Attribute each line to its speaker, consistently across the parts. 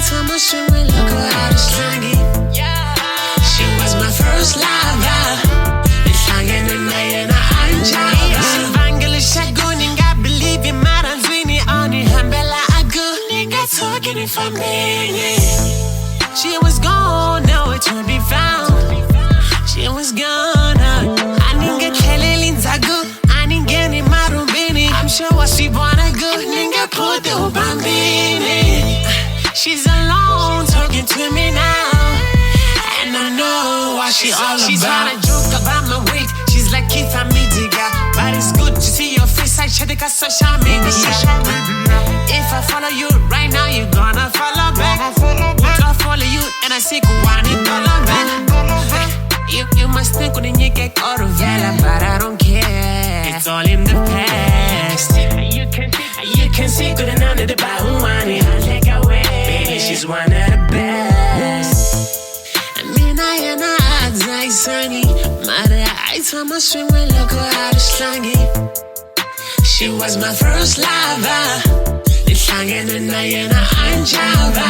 Speaker 1: time I swim with look how to slang it. She was my first lover. Ngihlangene naye na anjaba. Sivangele shaguni nga believe in maranzwini onihambela agu. Nigga talking it for me. She was gone, nowhere to be found. She was gone. I didn't get Kelly Linzago. I didn't get any Marubini. I'm sure what she wanna go. Nigga put the Bambini. She's alone talking to me now. And I know what she all about. She's trying to joke about my weight. She's like Keith and me, digga. But it's good to see your face. I check the social media. If I follow you right now, you gonna follow back. I follow you and I say, go on and follow back. You must think when you get out of Vela, but I don't care. It's all in the past. You can see good and under the bar. I like her way. Baby, she's one of the best. Mina yana adzai sunny. Mara I time I swim with look how to slang it. She was my first lover. Ngihlangene naye na anjaba.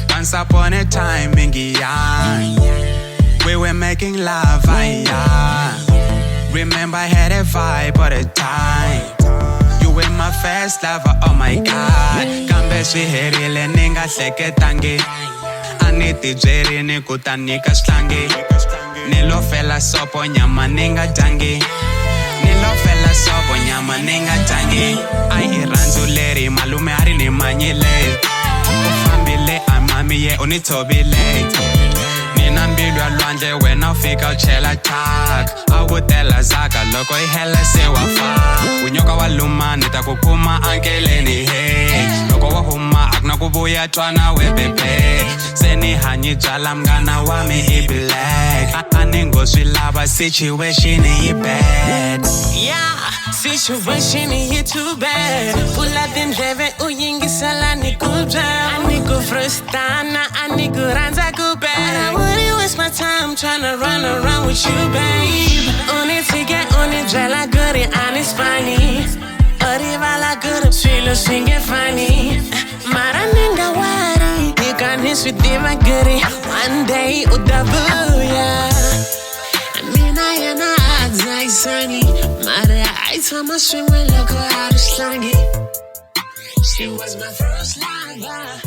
Speaker 2: Once upon a time, we were making love, Remember I had a vibe all the time. You were my first lover, oh my God. Kambe swiherile ninga hleketangi. Aniti jeri ni kutanika slangi. Nilo fela sopo nyama ninga jangi. Nilo fela sopo nyama ninga jangi. Ai ranzuleri malume hari ni manyile. Ufambile amami ye unitobile. Nina mbilwa lwandle wena ufika uchela tak. Awutela zaka loko ihele se wafa. Unyoka waluma nitakukuma ankeleni hey. Loko wahuma akunakubuya twana webebe. Seni hanyi jala mgana wami i-black. Aningo swilaba situation i-bad.
Speaker 1: Yeah, situation is too bad. Pula dindreve uyingisala nikubja. Aniku frustana, aniku ranza kubad. I wouldn't waste my time trying to run around with you, babe. Only ticket, only jala guri, honest funny. Arriva la guru, swilo swinge funny. Maraninga wari, you can miss with diva guri. One day, udabuya. Mina yana adzai sunny. Mara I time I swim with look how to slang it. She was my first lover.